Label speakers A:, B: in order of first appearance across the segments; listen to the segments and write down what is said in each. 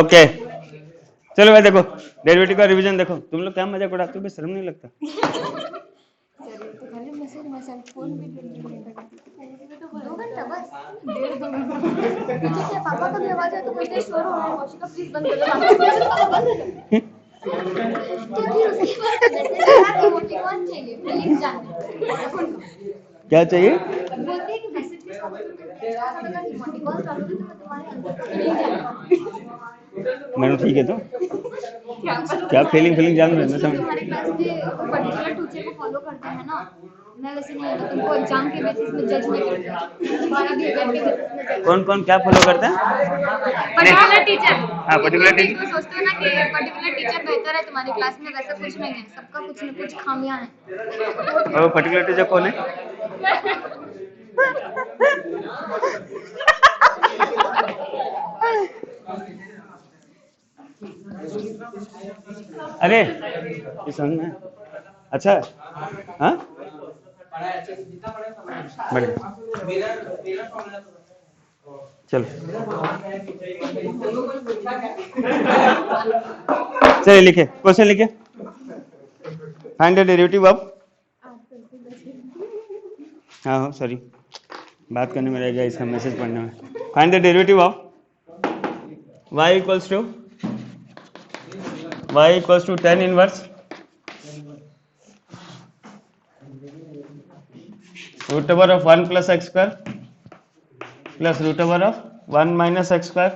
A: Okay चलो भाई देखो डेरिवेटिव का रिवीजन देखो। तुम लोग क्या मजाक उड़ाते हो, शर्म नहीं लगता?
B: पापा का भी आवाज है तो मुझे शोर हो रहा है, वॉशिका प्लीज बंद करो।
A: क्या चाहिए?
B: बोलते हैं कि मैसेज के साथ अगर इमोटिकॉन डालोगे तो मैं तुम्हारे अंदर का फीलिंग जानूंगा।
A: मैडम ठीक है तो क्या फीलिंग जान रहे हैं समझ।
B: हमारे क्लास में पर्टिकुलर टीचर को फॉलो करते हैं ना, मैं वैसे नहीं होता, तुमको एग्जाम के बेसिस में जज नहीं करता, तुम्हारा बिहेवियर के बेसिस में जज।
A: कौन कौन क्या फॉलो करता है?
B: Particular teacher.
A: हाँ पर्टिकुलर टीचर।
B: तुम सोचते हो ना कि पर्टिकुलर टीचर बेहतर है तुम्हारी क्लास में, वैसा कुछ नहीं है, सबका कुछ न कुछ खामियां हैं।
A: और पर्टिकुलर टीचर कौन है? अरे ये समझ में अच्छा हाँ बढ़िया चलो चलिए लिखे क्वेश्चन लिखे। फाइंड द डेरिवेटिव ऑफ, हाँ हाँ सॉरी बात करने में रह गया, इसका मैसेज पढ़ने में। Find the derivative of y equals to tan inverse root over of 1 plus x square plus root over of 1 minus x square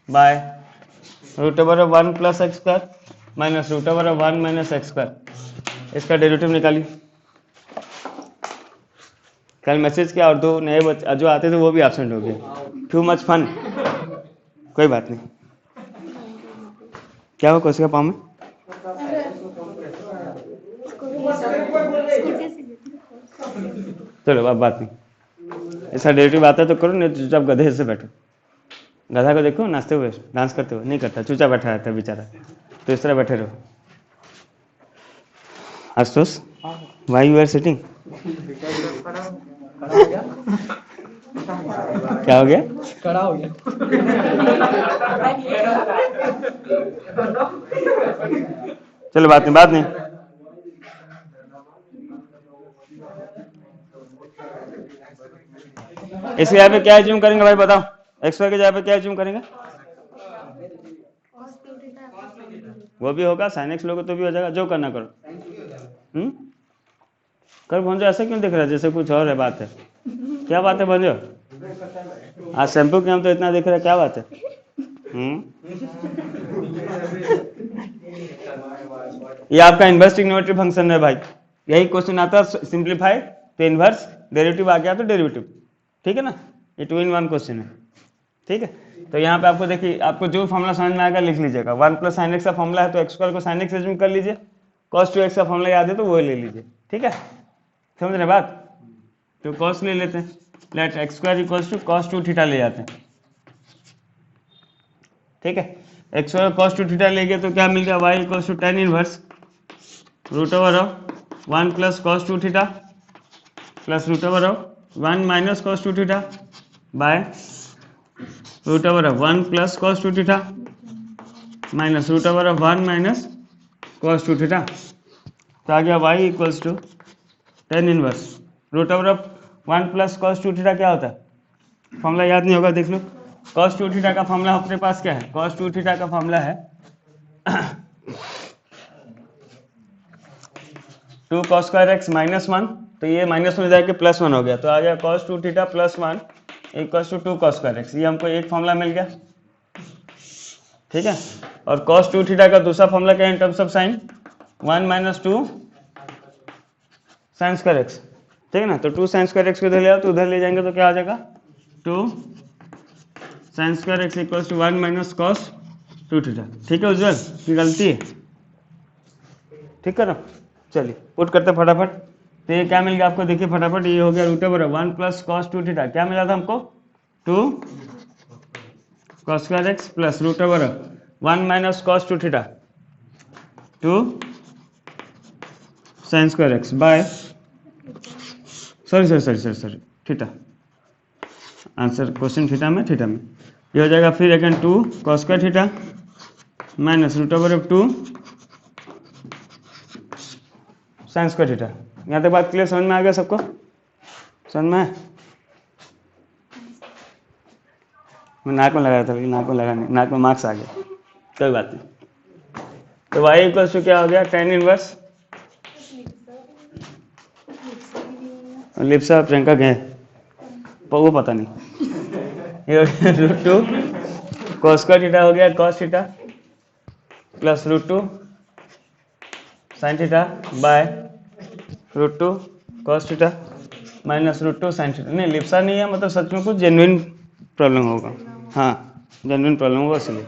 A: by root over of 1 plus x square minus root over of 1 minus x square. इसका derivative निकालिए। कल message किया और दो नए बच्चे जो आते थे वो भी एब्सेंट हो गए। Too much fun. कोई बात नहीं। क्या हो कोशिका पाँव में? चलो अब बात नहीं, इसका डेरिवेटिव आता है तो करो, नहीं तो चुपचाप गधे से बैठो। गधा को देखो नाचते हुए डांस करते हुए, नहीं करता, चुपचाप बैठा रहता है बेचारा, तो इस तरह बैठे रहो। Ashutosh why you are sitting? क्या हो गया?
C: खड़ा हो गया।
A: चलो बात नहीं। इसके यहाँ पे क्या एज्यूम करेंगे भाई बताओ? एक्स वाई के जगह पे क्या एज्यूम करेंगे? वो भी होगा, साइन एक्स लोगे तो भी हो जाएगा, जो करना करो। कर भंजो ऐसा क्यों दिख रहा है जैसे कुछ और है बात है? क्या बात है भंजो? आज शैम्पू के हम तो इतना दिख रहा है, क्या बात है? ये आपका इनवर्स ट्रिग्नोमेट्री फंक्शन है भाई, यही क्वेश्चन आता है सिंप्लीफाई तो इनवर्स, डेरिवेटिव आ गया तो डेरिवेटिव, ठीक है ना? ये 2 in 1 क्वेश्चन है, ठीक है? तो यहाँ पे आपको देखिए, आपको जो फॉर्मूला समझ में आएगा लिख लीजिएगा। 1 प्लस साइन एक्स का फॉर्मूला है तो एक्स स्क्वायर को साइन एक्स एज्यूम कर लीजिए, cos 2x का फॉर्मूला याद है तो वो ले लीजिए, ठीक है? समझ रहे बात? तो cos ले लेते हैं, let x square equals to cos 2 theta ले जाते हैं, ठीक है? एक्स स्क्वायर cos 2 थीटा ले गए तो क्या मिल गया? y equals to tan inverse root over of 1 plus cos 2 theta plus root over of 1 minus cos 2 theta by root over of 1 plus cos 2 theta minus root over of 1 minus cos 2 theta. तो आ गया y equals to tan inverse root over of 1 plus cos 2 theta क्या होता है? Formula याद नहीं होगा, देख लो। cos 2 थीटा का फॉर्मूला अपने पास क्या है? cos 2 थीटा का फॉर्मूला है 2 cos स्क्वायर एक्स माइनस 1, तो ये माइनस में जाके प्लस 1 हो गया, तो आ गया cos 2 theta plus 1 equals to 2 cos square x. ये हमको एक फॉर्मूला मिल गया, ठीक है? और cos 2 थीटा का दूसरा फॉर्मूला क्या है in terms of sine? 1 minus 2 sine square x, ठीक है ना? तो 2 साइन स्क्वायर एक्स को इधर ले आओ तो उधर ले जाएंगे तो क्या आ जाएगा? 2 sine square x equals to 1 minus cos 2 theta, ठीक है? उज्जवल की गलती है, ठीक करो। चलिए पुट करते फटाफट। तो ये क्या मिल गया आपको? देखिए फटाफट, ये हो गया root over 1 plus cos 2 theta, क्या मिला था हमको? 2 cos square x plus root over 1 minus cos 2 theta 2 sine square x by sorry theta. Answer question theta में ये हो जाएगा फिर again 2 cos square theta minus root over of 2 sine square theta. यहाँ तक बात क्लियर, समझ में आ गया सबको? समझ में आया? मैं नाक में लगाया था लेकिन नाक में लगा नहीं, नाक में मार्क्स आ गया, कोई बात नहीं। तो y इक्वल्स टू क्या हो गया, tan इनवर्स लिप्सा प्रियंका गए वो पता नहीं। ये हो गया रूट 2 कॉस स्क्वायर थीटा हो गया cos theta plus root 2 sine theta by root 2 cos theta minus root 2 sine theta. नहीं लिप्सा नहीं है, मतलब सच में कुछ जेन्युइन प्रॉब्लम होगा। हाँ जेन्युइन प्रॉब्लम होगा, इसलिए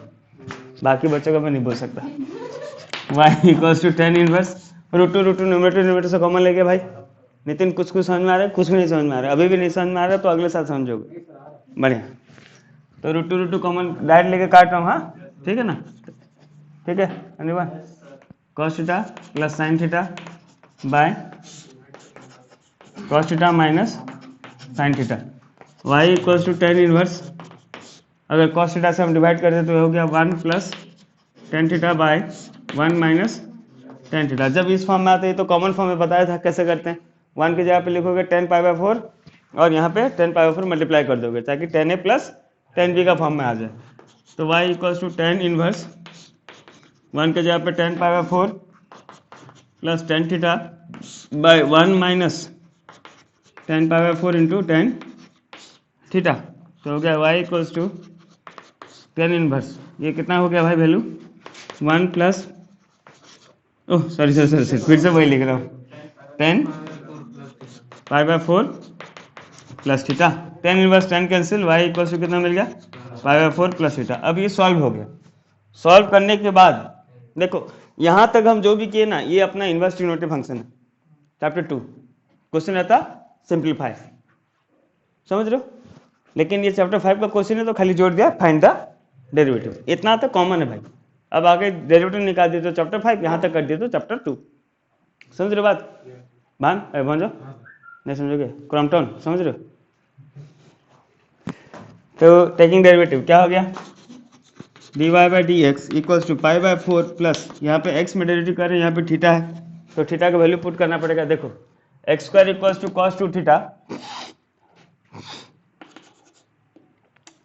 A: बाकी बच्चों का मैं नहीं बोल सकता। y equals to tan inverse root two numerator से कॉमन लेके भाई। नितिन कुछ समझ में आ रहा है, कुछ भी नहीं समझ में आ रहा है, अभी भी नहीं समझ में आ रहा है तो अगले साल समझोगे। बढ़िया, तो रूट टू कॉमन डायरेक्ट लेके काट रहा हूँ। हाँ ठीक है ना, ठीक है अनिवा cos theta plus sine theta by cos theta minus sine theta. y equals to tan inverse, अगर कॉस थीटा से हम डिवाइड करते तो हो गया 1 plus tan theta by 1 minus tan theta. जब इस फॉर्म में आते हैं तो कॉमन फॉर्म में बताया था कैसे करते हैं। 1 की जगह पे लिखोगे tan π/4 और यहाँ पे tan π/4 मल्टीप्लाई कर दोगे ताकि tan a plus tan b का फॉर्म में आ जाए। तो y equals to tan inverse 1 की जगह पे tan π/4 plus tan theta by 1 minus tan π/4 into tan theta. तो हो गया y equals to tan inverse, ये कितना हो गया भाई वैल्यू 1 प्लस ओह सॉरी फिर से वही लिख रहा हूँ tan π/4 plus theta. tan inverse tan cancel, y equals to कितना मिल गया π/4 प्लस थीटा। अब ये सॉल्व हो गया। सॉल्व करने के बाद देखो यहाँ तक हम जो भी किए ना, ये अपना इनवर्स ट्रिग्नोमेट्री फंक्शन है। चैप्टर 2 क्वेश्चन रहता सिंप्लीफाई, समझ रहे हो? लेकिन ये चैप्टर 5 का क्वेश्चन है तो खाली जोड़ दिया फाइंड द डेरिवेटिव, इतना तो कॉमन है भाई। अब आगे डेरिवेटिव निकाल दिए तो चैप्टर 5, यहाँ तक कर दिए तो चैप्टर 2। समझ रहे हो बात? भांजो नहीं समझोगे? क्रॉम्पटन समझ रहे हो? तो टेकिंग डेरिवेटिव क्या हो गया, dy by D x equals to π/4 plus यहाँ पे x में डेरिवेटिव कर रहे हैं, यहाँ पे थीटा है तो थीटा का वैल्यू पुट करना पड़ेगा। देखो x square equals to cos 2 थीटा,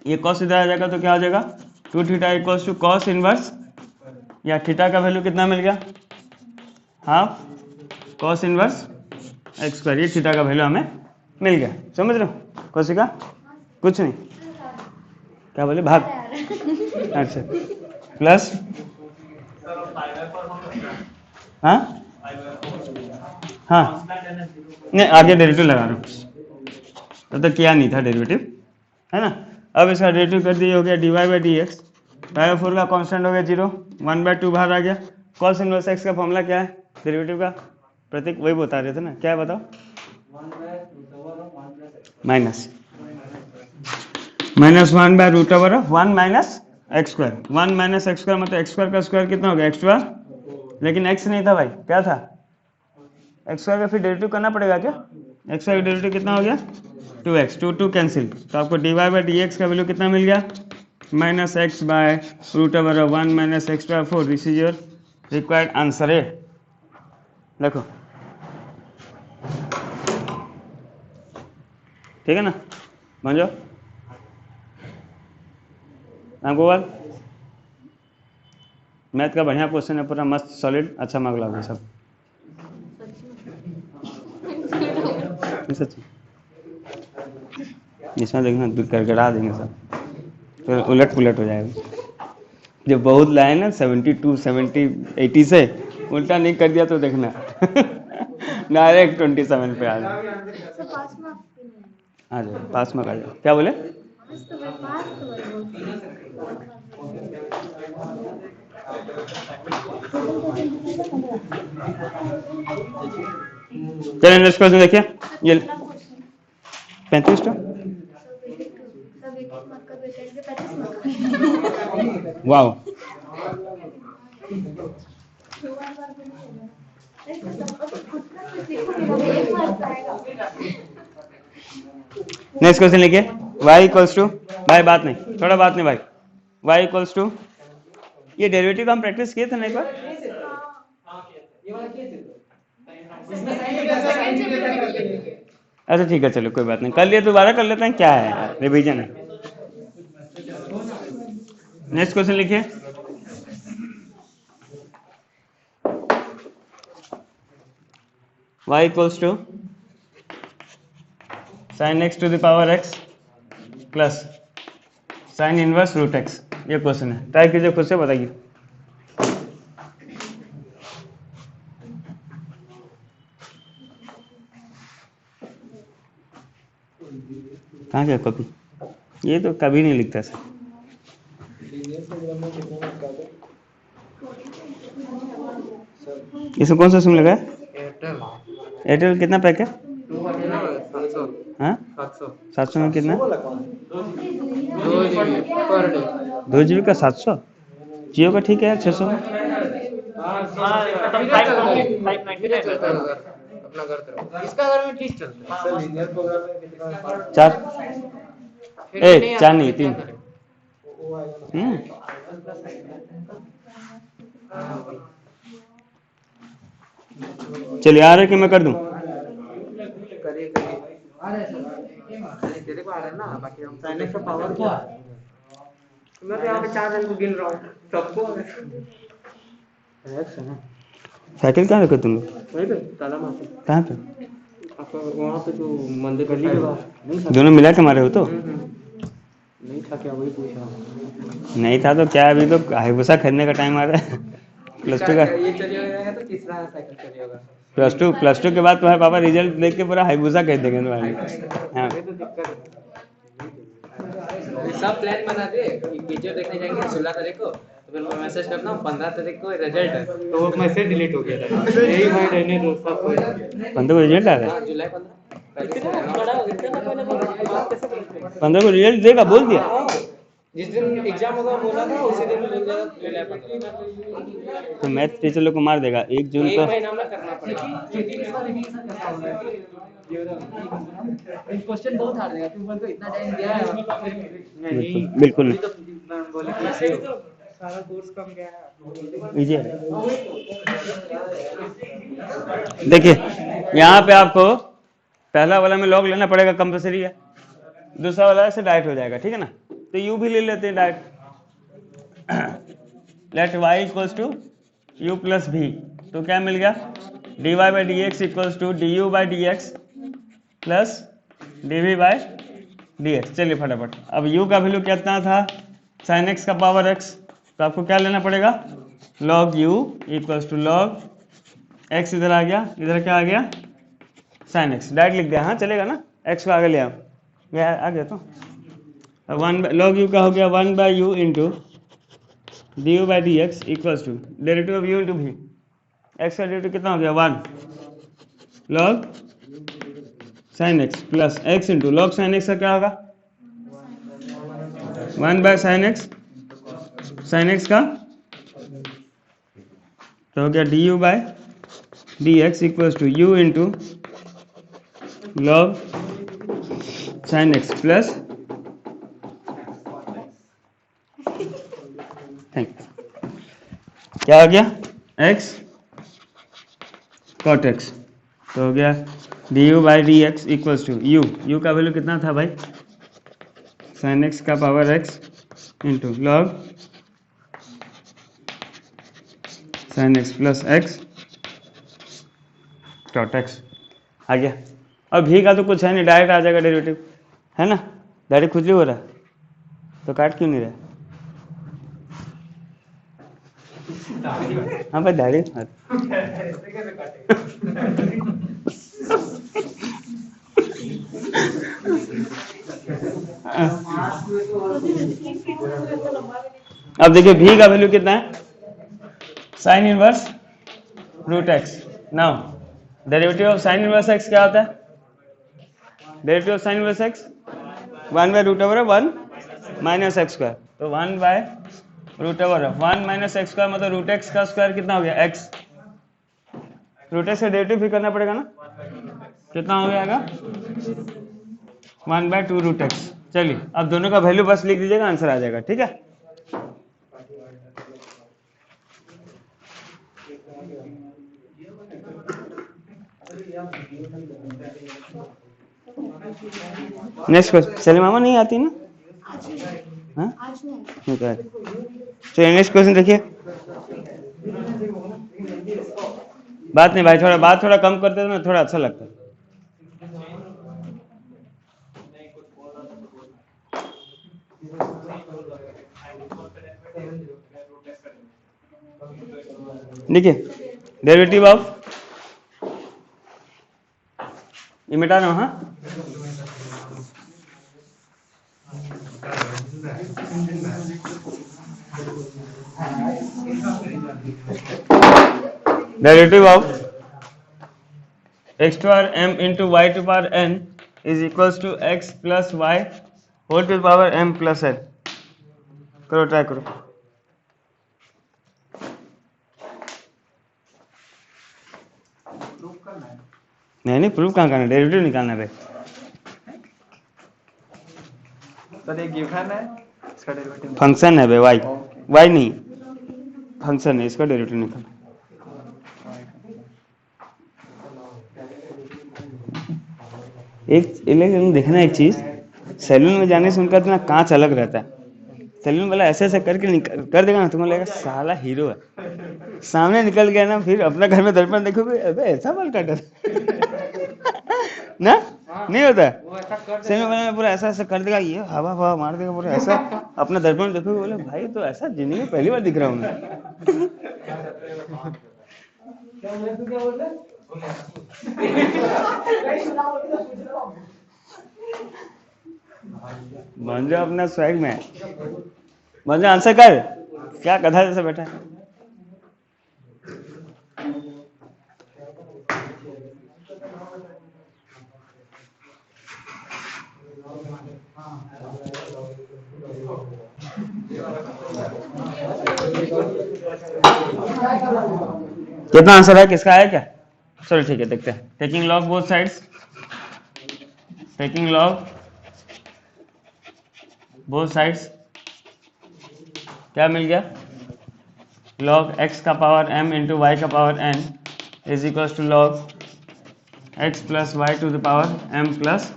A: ये कॉस इधर आ जाएगा तो क्या हो जाएगा 2 theta equals to cos inverse, या थीटा का वैल्यू कितना मिल गया half cos inverse x square, ये थीटा का वैल्यू हमें मिल गया। समझ रहे हो कौशिका? कुछ नहीं, क्या बोले भाग, अच्छा प्लस हाँ हाँ नहीं आगे डेरिवेटिव लगा रहा हूँ, तो किया नहीं था डेरिवेटिव है ना। अब इसका डेरिवेटिव कर दिए, हो गया dy बाई डी एक्स, π/4 का कांस्टेंट हो गया 0, 1/2 बाहर आ गया। कॉस इनवर्स एक्स का फॉर्मूला क्या है डेरिवेटिव का, प्रतीक वही बता रहे थे ना, क्या है बताओ? Minus 1/√1 minus x square, 1 minus x square मतलब एक्स स्क्वायर का स्क्वायर कितना हो गया एक्स स्क्वायर, लेकिन एक्स नहीं था भाई, क्या था एक्स स्क्वायर का, फिर डेरिवेटिव करना पड़ेगा क्या। एक्स स्क्वायर का डेरिवेटिव कितना हो गया 2x, 2 कैंसिल, तो आपको dy बाई डी एक्स का वैल्यू कितना मिल गया minus x by √1 minus x/4। This is your required answer है। देखो ठीक है ना, समझो आपको बात। मैथ का बढ़िया क्वेश्चन है, पूरा मस्त सॉलिड, अच्छा मार्क लाओगे सब। सच इसमें देखना गड़गड़ा देंगे सब, तो उलट पुलट हो जाएगा। जब बहुत लाए ना 72 70 80 से उल्टा नहीं कर दिया तो देखना डायरेक्ट 27 पे आ जाए। आ जाओ पास में आ जाओ। क्या बोले? चलिए नेक्स्ट क्वेश्चन देखिए, ये 35 तो वाओ, नेक्स्ट क्वेश्चन लिखिए y इक्वल्स टू, भाई बात नहीं, थोड़ा बात नहीं भाई, y इक्वल्स टू, ये डेरिवेटिव हम प्रैक्टिस किए थे ना एक बार। अच्छा ठीक है, चलो कोई बात नहीं, कर लिए, दोबारा कर लेते हैं, क्या है यार, रिवीजन है। नेक्स्ट क्वेश्चन लिखिए। y equals to sine x to the power x plus sine inverse root x, ये क्वेश्चन है, ट्राई कीजिए, खुद से बताइए। कहाँ गया कॉपी, ये तो कभी नहीं लिखता सर। इसमें कौन सा सिम लगा है? एयरटेल कितना पैक है? हाँ 700 में कितना? 2 GB का 700, जियो का ठीक है 600 में। चार चार नहीं 3। चलिए आ रहे कि मैं कर दूं?
C: मैं तो यहाँ पे 4 जन को गिन रहा हूँ, सबको
A: साइकिल कहाँ रखे तुम लोग?
C: वहीं पे ताला मार पे,
A: कहाँ पे?
C: आपका वहाँ पे जो मंदिर गली के बाहर नहीं था,
A: दोनों मिला के मारे हो तो?
C: नहीं था क्या, वही पूछ रहा हूँ।
A: नहीं था तो क्या, अभी तो हाईबूसा खरीदने का टाइम आ रहा है। +2 का
C: ये चलिएगा तो तीसरा साइकिल चलिएगा।
A: +2 के बाद तुम्हारे पापा रिजल्ट देख के पूरा हाईबूसा खरीद देंगे तुम्हारे लिए। हाँ
C: ये तो दिक्कत है, सब प्लान बना दे कि टीचर देखने जाएंगे 16 तारीख को, तो फिर मैं मैसेज करता हूँ 15 तारीख को रिजल्ट है, तो वो मैसेज डिलीट हो गया था, यही भाई रहने दो सब कोई।
A: 15 को रिजल्ट आ रहा है?
C: जुलाई
A: 15 को रिजल्ट देगा बोल दिया।
C: जिस दिन एग्जाम होगा बोला था, उसी दिन मिल जाएगा जुलाई 15।
A: तो मैथ टीचर लोग को मार देगा 1 जून
C: एक
A: को।
C: महीना में करना पड़ेगा। क्वेश्चन बहुत हार्ड है, तुम बोल तो इतना टाइम दिया है। नहीं
A: बिल्कुल नहीं,
C: बोले कि ऐसे हो सारा कोर्स कम गया है।
A: इजी है। देखिए यहाँ पे आपको पहला वाला में लॉग लेना पड़ेगा, कंपलसरी है। दूसरा वाला से डायरेक्ट हो जाएगा, ठीक है ना। तो यू भी ले लेते हैं direct, let y equals to u plus v, तो क्या मिल गया, dy by D x equals to d u by D x plus d v by D x. चलिए फटाफट, अब u का वैल्यू कितना था, साइन x का पावर x, तो आपको क्या लेना पड़ेगा, log u equals to log x, इधर आ गया, इधर क्या आ गया, साइन x, डायरेक्ट लिख दिया, हाँ चलेगा ना, x को आगे ले आओ, आ गया तो 1 log u का हो गया 1 by u into d u by D x equals to derivative of u into v, x का डेरिवेटिव कितना हो गया 1 log sine x plus x into log sine x का क्या होगा 1 बाय साइन x का, तो हो गया d u by D x equals to u into log sine x plus, क्या हो गया x cot x, तो हो गया d u by D x equals to u का वैल्यू कितना था भाई, साइन x का power x into log sine x plus x cot x आ गया। और भी का तो कुछ है नहीं, डायरेक्ट आ जाएगा डेरिवेटिव, है ना, डायरेक्ट खुजली हो रहा है, तो काट क्यों नहीं रहा? हाँ भाई डायरेक्ट अब देखिए भी का वैल्यू कितना है, sine inverse root x. Now derivative of sine inverse x क्या होता है, derivative of sine inverse x 1 by root over 1 minus x square, तो 1 by root over 1 minus x square, मतलब रूट एक्स का स्क्वायर कितना हो गया x, रूट एक्स का डेरिवेटिव भी करना पड़ेगा ना, कितना हो जाएगा 1 बाय 2 रूट एक्स। चलिए अब दोनों का वैल्यू बस लिख दीजिएगा, आंसर आ जाएगा। ठीक है, नेक्स्ट क्वेश्चन। सलीम मामा नहीं आती ना?
B: आज नहीं,
A: हाँ
B: आज नहीं।
A: नहीं तो आती। चलिए नेक्स्ट क्वेश्चन देखिए। बात नहीं भाई, थोड़ा बात थोड़ा कम करते तो ना थोड़ा अच्छा लगता है। देखिए डेरिवेटिव ऑफ, ये मिटा दो। हाँ derivative of x to power m into y to power n is equals to x plus y whole to the power m plus n। करो, ट्राई करो। नहीं प्रूफ कहाँ करना, डेरिवेटिव निकालना है।
D: सर ये गिवन है, इसका डेरिवेटिव
A: फंक्शन है भाई, वाई वाई नहीं फंक्शन है, इसका डेरिवेटिव निकालना। एक लेकिन देखना एक चीज, सैलून में जाने से उनका इतना कांच अलग रहता है। सैलून वाला ऐसे ऐसे करके कर देगा ना, तुमको लगेगा साला हीरो है। सामने निकल गया ना, फिर अपना घर में दर्पण देखोगे, अबे ऐसा बाल काटा ना, नहीं होता है। सैलून वाला पूरा ऐसा ऐसा कर देगा, ये हवा हवा मार देगा पूरा ऐसा, अपना दर्पण देखोगे बोले भाई तो ऐसा जिंदगी में पहली बार दिख रहा हूँ मैं। मंजो अपना स्वैग में, मंजो आंसर कर, क्या कथा जैसे बैठा है। कितना आंसर है, किसका है क्या? चलो ठीक है, देखते हैं। Taking log both sides, taking log both sides, क्या मिल गया? लॉग x का पावर m इंटू वाई का power n is equal to log x plus y to the power m plus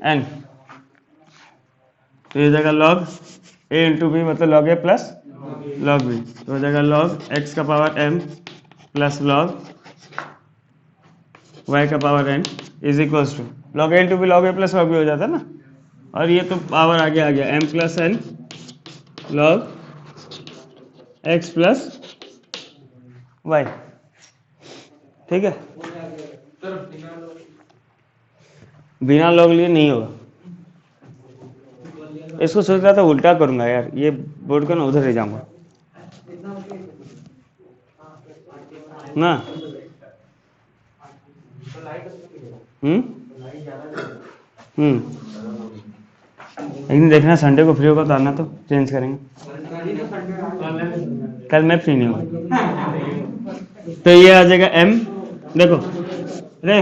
A: n। तो ये जगह लॉग a इंटू बी मतलब log a plus log b, तो जगह लॉग x का power m plus log y का power n is equal to log a into B log a plus log b हो जाता है ना, और ये तो पावर आगे आ गया m plus n log x plus y। ठीक है, बिना लॉग लिए नहीं होगा। इसको सोच रहा था उल्टा करूंगा यार, ये बोर्ड को ना उधर ले जाऊंगा ना। एक दिन देखना, संडे को फ्री होगा तो आना, तो चेंज करेंगे। कल मैं फ्री नहीं हूँ। तो ये आ जाएगा m, देखो रे,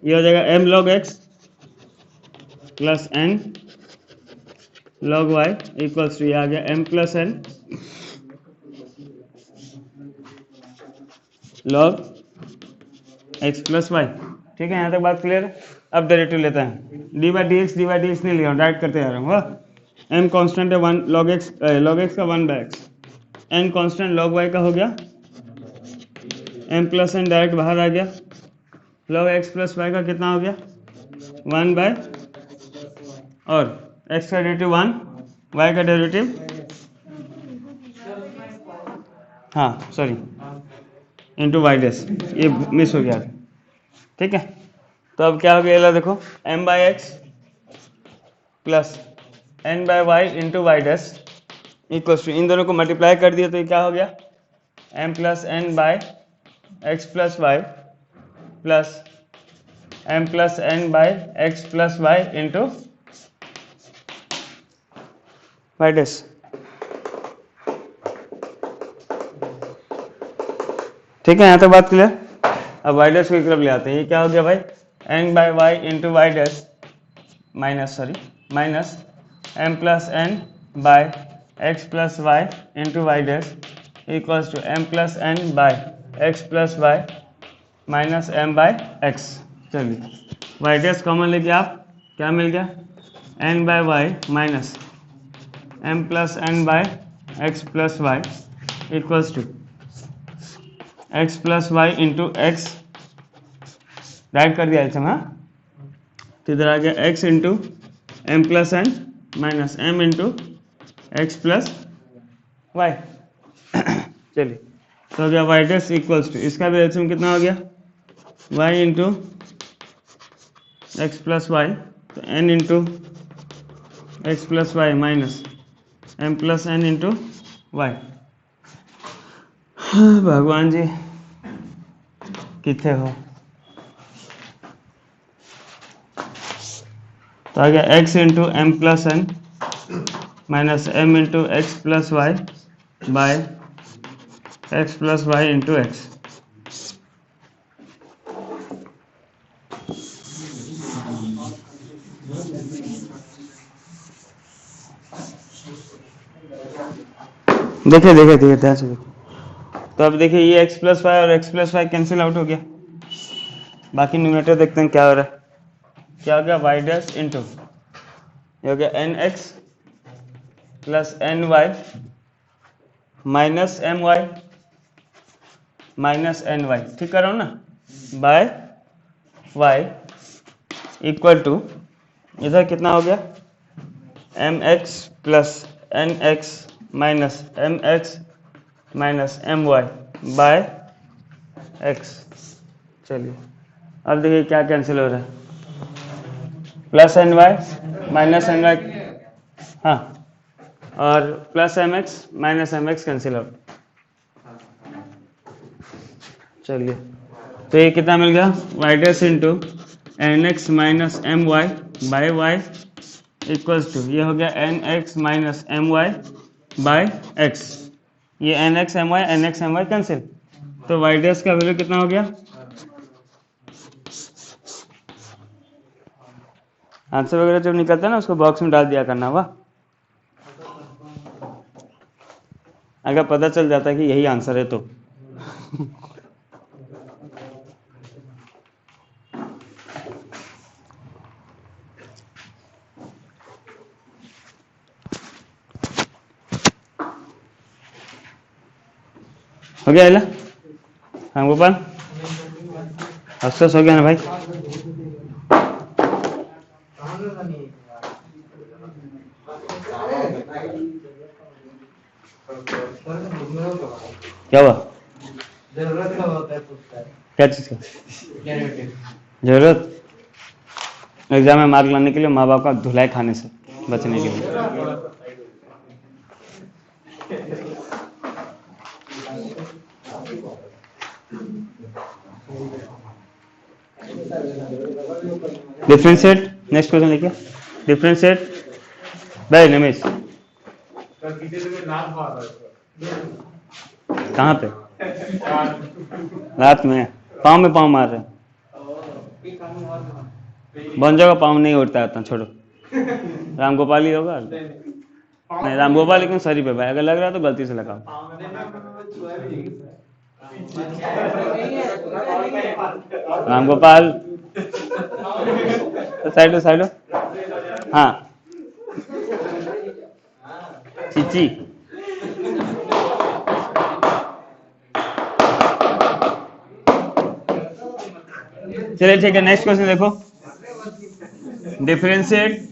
A: ये हो जाएगा m log x plus n log y equals to, ये आ गया m plus n log x plus y। ठीक है, यहाँ तक बात क्लियर है। अब डेरिवेटिव लेते हैं, डी बाई डी एक्स नहीं लिया, डायरेक्ट करते जा रहा हूँ। m कांस्टेंट है 1 log x का 1 by x, n constant log y का हो गया, m प्लस n डायरेक्ट बाहर आ गया, log x प्लस y का कितना हो गया 1 बाय, और x का डेरिवेटिव 1, y का डेरिवेटिव, हाँ सॉरी इंटू वाई डैश, ये मिस हो गया। ठीक है, तो अब क्या हो गया, ये देखो m by x plus n by Y into Y dash equals to, इन दोनों को मल्टीप्लाई कर दिया तो ये क्या हो गया m plus n by x plus y plus m plus n by x plus Y into Y dash. ठीक है, यहाँ तक बात क्लियर। अब वाई डैश को एक तरफ ले आते हैं, ये क्या हो गया भाई n by Y into Y dash minus M plus n by x plus Y into Y dash equals to m plus n by x plus Y minus m by x. चलिए वाई डैश कॉमन लेके आप क्या मिल गया, n by y minus M plus n by x plus y equals to x plus Y into x, right कर दिया LCM. हाँ, तो इधर आ गया X into M plus N minus M into x plus y. चलिए तो हो गया वाई डैश इक्वल्स टू, इसका भी एल्सियम कितना हो गया, Y into x plus Y, तो N into x plus Y minus M plus N into Y. भगवान जी कितने हो, तो आ गया X into M plus N minus M into x plus Y by x plus Y into X. देखिए देखिए देखिए ध्यान से देखिए, तो अब देखिए ये एक्स प्लस वाई और x plus y cancel out हो गया। बाकी न्यूमरेटर देखते हैं क्या हो रहा है, क्या हो गया वाई डैश इंटू ये हो गया n x plus n y minus m y minus n y, ठीक कर रहा हूँ ना, बाय वाई इक्वल टू इधर कितना हो गया m x plus n x minus m x minus m y by x. चलिए अब देखिए क्या कैंसिल हो रहा है, plus n y minus n y, हाँ, और plus m x minus m x cancel out. चलिए तो ये कितना मिल गया, y dash into n x minus m y by y equals to ये हो गया n x minus m y by x. ये N x m y cancel, तो वाई डैश का वैल्यू कितना हो गया, आंसर वगैरह जब निकलता है ना उसको बॉक्स में डाल दिया करना, वाह, अगर पता चल जाता है कि यही आंसर है तो। हो गया एला, हाँ गोपाल, अफसोस हो गया ना भाई। क्या हुआ, क्या चीज का जरूरत, एग्जाम में मार्क लाने के लिए माँ बाप का धुलाई खाने से बचने के लिए। डिफरेंशिएट, नेक्स्ट क्वेश्चन देखिए, डिफरेंशिएट भाई नमेश, कहाँ पे, रात में पाँव मार रहे हैं, बन जाओगा, पाँव नहीं उठता है, छोड़ो, राम गोपाल ही होगा, नहीं राम गोपाल लेकिन सरी पे भाई, अगर लग रहा है तो गलती से लगाओ। राम गोपाल साइड, हाँ चीची, चलिए ठीक है, नेक्स्ट क्वेश्चन देखो, डिफरेंशिएट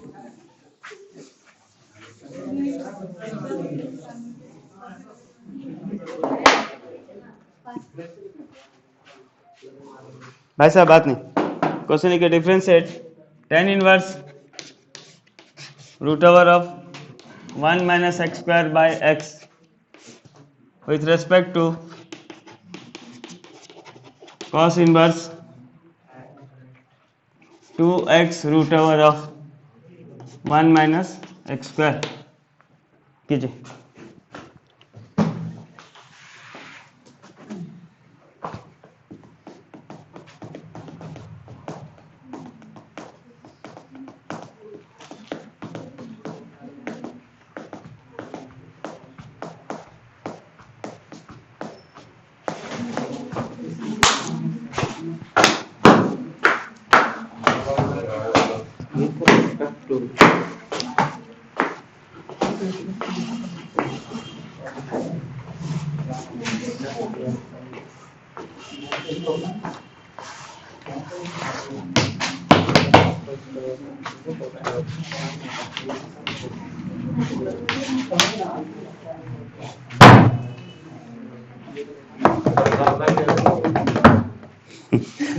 A: भाई साहब बात नहीं, क्वेश्चन लिखिए, differentiate tan inverse root over of 1 minus x square by x with respect to cos inverse 2x root over of 1 minus x square कीजिए।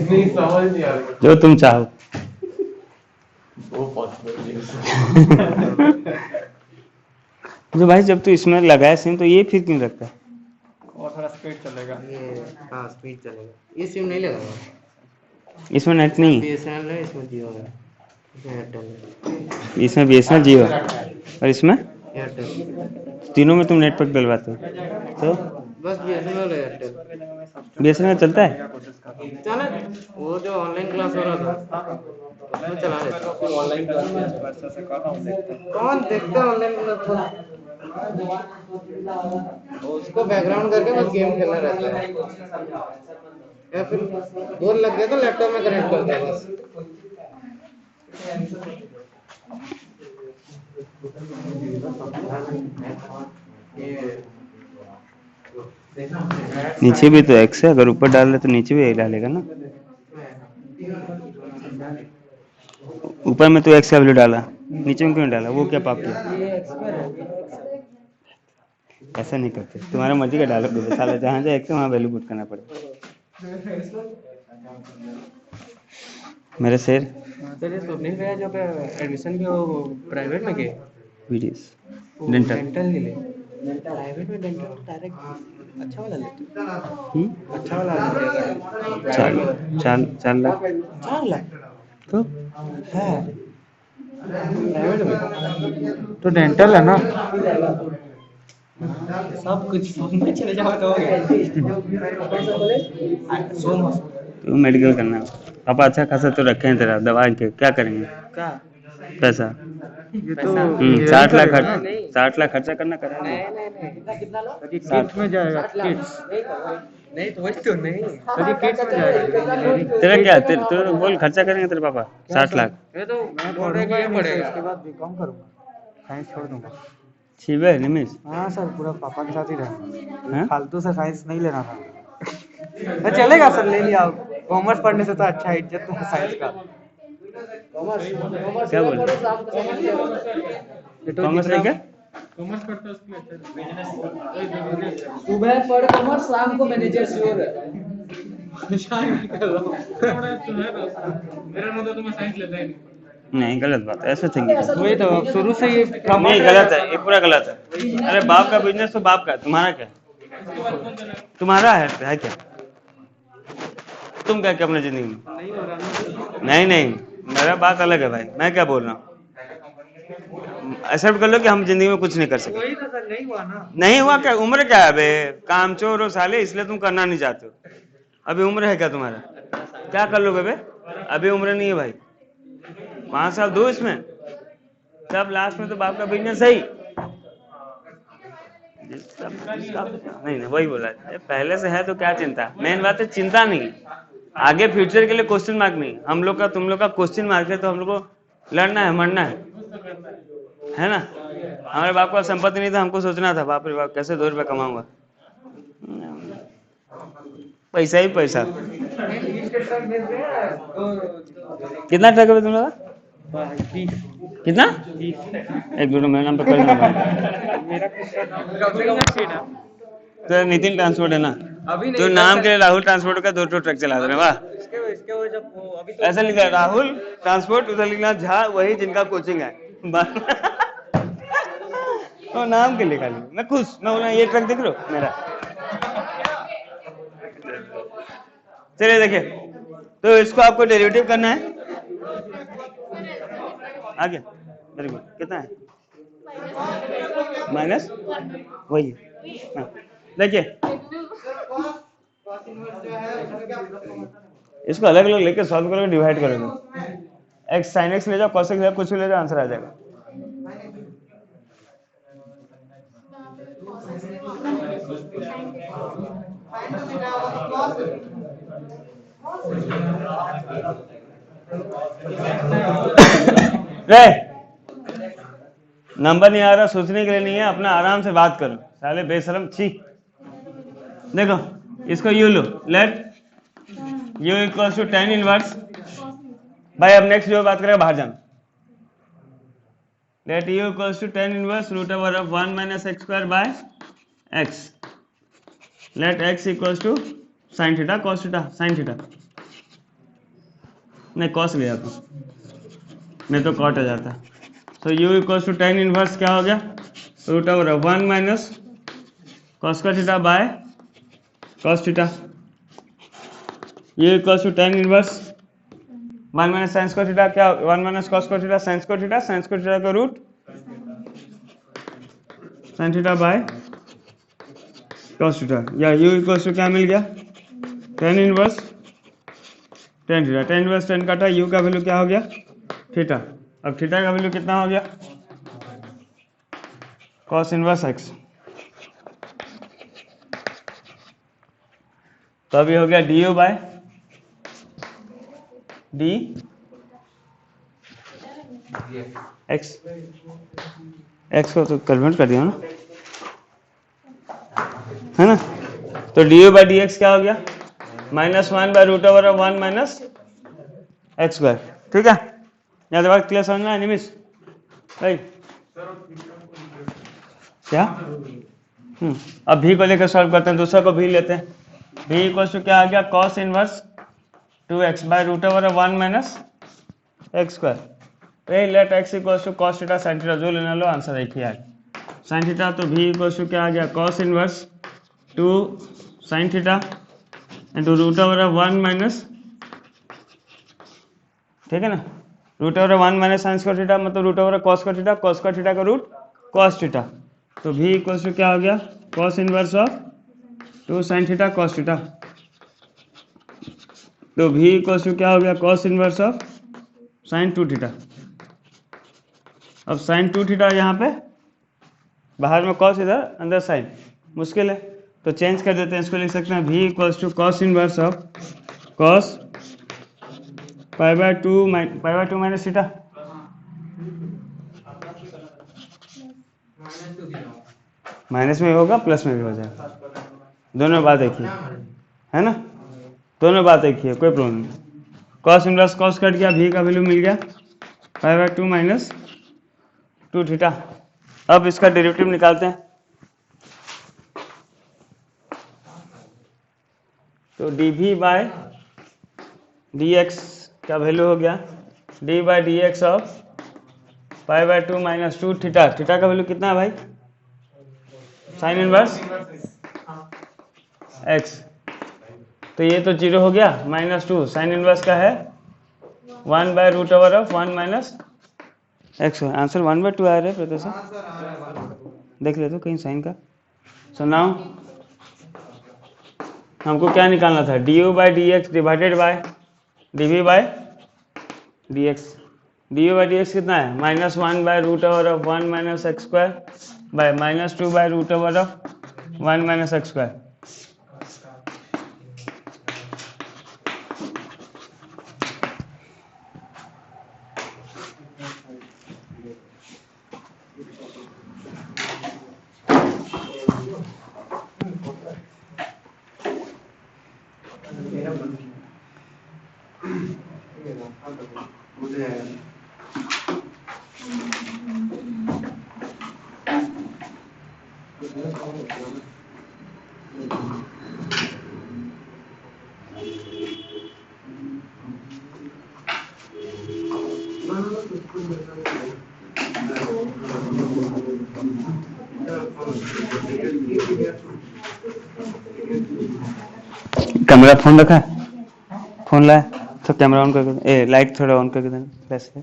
C: नहीं समझ नहीं आ रहा
A: जो तुम चाहो।
C: वो पॉसिबल
A: जो भाई जब तू इसमें लगाए सिम तो ये फिर क्यों रखता है?
D: और थोड़ा स्पीड चलेगा।
C: ये हाँ स्पीड चलेगा। ये सिम नहीं लगाऊंगा।
A: इसमें नेट नहीं है,
C: बीएसएनएल है, इसमें जियो है, इसमें एयरटेल है।
A: इसमें बीएसएनएल जियो है और इसमें
C: एयरटेल
A: तीनों में तुम नेट पैक डलवाते हो तो
C: बस बीएसएनएल है, एयरटेल
A: बीएसएनएल चलता है?
C: चला। वो जो ऑनलाइन क्लास हो रहा था उसमें चला लेता।
D: ऑनलाइन क्लास से कर रहा हूँ, देखते हैं।
C: कौन देखता है ऑनलाइन क्लास को? उसको बैकग्राउंड करके बस गेम खेलना रहता है, या फिर बोर लग गया तो लैपटॉप में कनेक्ट कर दिया बस।
A: नीचे भी तो एक्स है, अगर ऊपर डाल रहे तो नीचे भी एक डालेगा ना। ऊपर में तो एक्स का वैल्यू डाला, नीचे में क्यों डाला? वो क्या पाप किया? ऐसा नहीं करते, तुम्हारा मर्जी का डालो दो साला, जहाँ जाए एक्स वहाँ वैल्यू पुट करना पड़ेगा। मेरे शेर
C: सर ये सुनने गया जो एडमिशन भी वो प्राइवेट में गए
A: वीडियोस डेंटल
C: डेंटल के लिए। प्राइवेट में डेंटल डायरेक्ट अच्छा वाला लेते, अच्छा वाला लेते।
A: 4 लाख
C: 4 लाख
A: तो
C: है प्राइवेट में, तो डेंटल है ना सब कुछ में चले जाओ तो हो गया।
A: तो मेडिकल करना है। पापा अच्छा खासा तो रखे हैं तेरा दवा के, क्या करेंगे
C: क्या
A: पैसा?
C: ये तो
A: 60 लाख 60 लाख खर्चा करना करा
C: नहीं कितना लो
D: किट्स में जाएगा, किट्स।
C: नहीं तो वही तो नहीं सर, ये किट्स में जाएगा इंजीनियरिंग।
A: तेरा क्या तेरे बोल खर्चा करेंगे तेरे पापा 60 लाख?
C: ये तो बोल रहे कि ये पड़ेगा।
D: उसके बाद बीकॉम करूंगा, साइंस छोड़ दूंगा।
A: छिबे निमिष
D: हाँ सर, पूरा पापा के साथ ही रहना।
A: हाँ?
D: फालतू से साइंस नहीं लेना था। तो चलेगा सर, ले लिया। कॉमर्स पढ़ने से तो अच्छा इज्जत है साइंस का।
A: क्या बोल कॉमर्स लेके
C: सुबह पढ़ कॉमर्स, शाम को मैनेजर श्योर है।
A: नहीं गलत बात है, ऐसे थिंकिंग
D: वही तो शुरू से ये
A: नहीं गलत है, ये पूरा गलत है। अरे बाप का बिजनेस तो बाप का है, तुम्हारा क्या? तुम्हारा है क्या? तुम क्या क्या अपनी जिंदगी में? नहीं मेरा बात अलग है भाई, मैं क्या बोल रहा हूँ। एक्सेप्ट कर लो कि हम जिंदगी में कुछ नहीं कर सके।
C: वही तो सर नहीं हुआ ना।
A: नहीं हुआ क्या? उम्र क्या है बे? कामचोर हो साले, इसलिए तुम करना नहीं चाहते हो। अभी उम्र है क्या तुम्हारा? क्या कर लोगे बे? अभी उम्र नहीं है भाई, 5 साल दो इसमें, तब लास्ट में तो बाप का बिजनेस सही। नहीं वही बोला, पहले से है तो क्या चिंता। मेन बात है चिंता नहीं, आगे फ्यूचर के लिए क्वेश्चन मार्क नहीं। हम लोग का तुम लोग का क्वेश्चन मार्क है, तो हम लोग को लड़ना है, मरना है ना। हमारे बाप का संपत्ति नहीं था, हमको सोचना था बाप रे बाप कैसे 2 रुपए कमाऊंगा। पैसा ही पैसा। कितना ट्रक है तुम लोग? कितना? एक दो मेरे नाम पे कर देना। तो नितिन ट्रांसपोर्ट है ना, तो नाम के लिए राहुल ट्रांसपोर्ट का 2 ट्रक चला दे रहे। वाह, ऐसा लिखा है राहुल ट्रांसपोर्ट, उधर लिखना झा, वही जिनका कोचिंग है। तो नाम के लिए खाली मैं खुश, मैं बोला ये ट्रक देख लो मेरा। चलिए देखिए, तो इसको आपको डेरिवेटिव करना है आगे। वेरी गुड, कितना है? माइनस वही। हाँ देखिए, इसको अलग अलग लेके सॉल्व करोगे, डिवाइड करोगे। एक्स साइन एक्स ले जाओ, कॉस एक्स ले जाओ, कुछ भी ले जाओ, आंसर आ जाएगा। रे नंबर नहीं आ रहा, सोचने के लिए नहीं है, अपना आराम से बात करो साले बेशरम छी। देखो इसको यू लो, let u equals to tan inverse. भाई अब नेक्स्ट जो बात करेगा बाहर जाना। Let u equals to tan inverse root over of 1 minus x square by x. Let x equals to sine theta cos theta, sine theta नहीं cos गया तो नहीं तो कॉट आ जाता। तो u equals to tan inverse क्या हो गया, root over of 1 minus cos का theta by cos theta. U equals to tan inverse 1 minus sine square theta, क्या 1 minus cos square theta sine square theta, sine square theta का root sine theta by cos theta. या U equals to क्या मिल गया, tan inverse tan theta, tan inverse tan काटा, U का value क्या हो गया थीटा। अब थीटा का वैल्यू कितना हो गया कॉस इनवर्स एक्स। तो अभी हो गया d u by d x, x को तो कन्वर्ट कर दिया ना, है ना। तो d u by D x क्या हो गया, -1 by root over of 1 minus x square. ठीक है, यहाँ से बात क्लियर समझना है निमिष भाई क्या। अब भी को लेकर सॉल्व करते हैं, दूसरा को भी लेते हैं। भी इक्वल्स टू क्या आ गया cos inverse 2x by root over of 1 minus x square. Let x equals to cos theta sine theta, जो लेना लो आंसर एक ही है साइन थीटा। तो भी इक्वल्स टू क्या आ गया cos inverse 2 sine theta into root over of 1 minus, ठीक है ना, root over 1 minus sine square theta मतलब root over cos square theta, cos square theta का रूट कॉस थीटा। तो भी इक्वल्स टू क्या हो गया cos inverse of 2 sine theta cos theta. तो भी इक्वल्स टू क्या हो गया cos inverse of sine 2 theta. अब साइन 2 थीटा यहाँ पे बाहर में कॉस, इधर अंदर साइन, मुश्किल है तो चेंज कर देते हैं, इसको लिख सकते हैं भी equals to cos inverse of cos pi by 2 minus theta. Minus में होगा प्लस में भी हो जाएगा, दोनों बात एक ही है ना, दोनों बात एक ही है, कोई प्रॉब्लम नहीं। कॉस इनवर्स कॉस कट गया, भी का वैल्यू मिल गया पाई बाय 2 माइनस 2 थीटा। अब इसका डेरिवेटिव निकालते हैं। तो d v by d x का वैल्यू हो गया d by D x of pi by 2 minus 2 theta. Theta का वैल्यू कितना है भाई साइन इनवर्स एक्स। तो ये तो 0 हो गया, -2 साइन इनवर्स का है 1 by root over of 1 minus x. Answer 1/2 आ रहा है प्रोफेसर, देख ले तो कहीं साइन का। सो नाउ हमको क्या निकालना था, d u by D x divided by d v by D x. D u by D x कितना है -1 by root over of 1 minus x square by -2 by root over of 1 minus x square. Camera phone रखा है, phone लाया तो camera on करके light थोड़ा on करके देना फ्लैश है।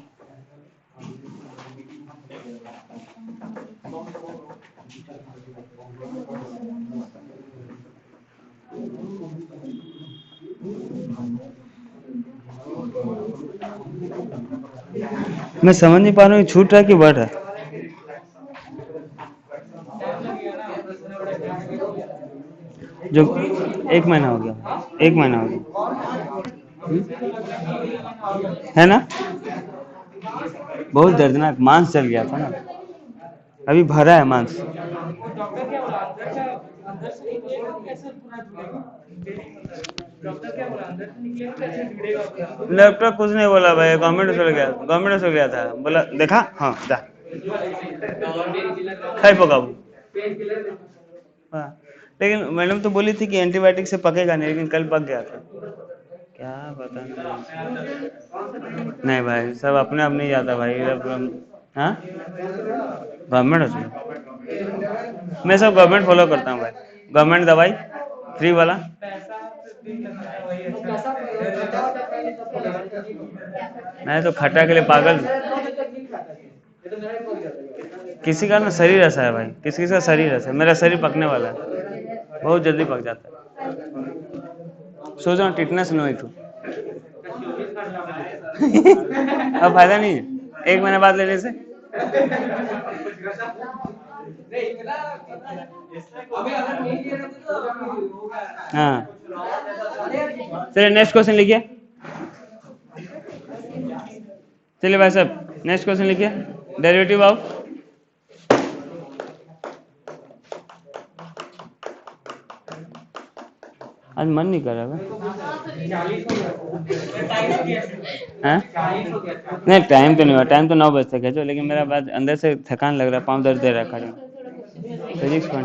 A: मैं समझ नहीं पा रहा हूँ छूट रहा है कि बढ़ रहा है। जो 1 महीना हो गया, 1 महीना हो गया। है ना, बहुत दर्दनाक, मांस जल गया था ना, अभी भरा है मांस।
C: डॉक्टर क्या बोला, अंदर से निकलेगा कैसे पूरा जुड़ेगा? डॉक्टर क्या बोला, अंदर से निकलेगा कैसे जुड़ेगा पूरा?
A: डॉक्टर कुछ नहीं बोला भाई, गवर्नमेंट हॉस्पिटल गया था, बोला देखा हाँ जा खाई पकाऊ। हाँ, लेकिन मैडम तो बोली थी कि एंटीबायोटिक से पकेगा नहीं, लेकिन कल पक गया था, क्या पता नहीं भाई, सब अपने आप नहीं जाता भाई। हाँ, गवर्नमेंट हॉस्पिटल मैं सब गवर्नमेंट फॉलो करता हूँ भाई, गवर्नमेंट दवाई फ्री वाला। मैं तो खट्टा के लिए पागल हूँ। किसी का ना शरीर ऐसा है भाई, किसी किसी का शरीर ऐसा है, मेरा शरीर पकने वाला है, बहुत जल्दी पक जाता है। सोच रहा हूँ टिटनेस नहीं हुई थी। अब फायदा नहीं है 1 महीने बाद लेने से। हाँ, चलिए नेक्स्ट क्वेश्चन लिखिए। चलिए भाई साहब नेक्स्ट क्वेश्चन लिखिए, डेरिवेटिव ऑफ आज मन नहीं कर रहा है। हाँ? नहीं टाइम तो नहीं हुआ, टाइम तो 9 बजे तक है जो, लेकिन मेरा बाद अंदर से थकान लग रहा है, पाँव दर्द दे रहा है खड़े। फिजिक्स पढ़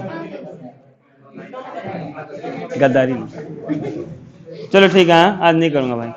A: गद्दारी। चलो ठीक है, हाँ आज नहीं करूँगा भाई।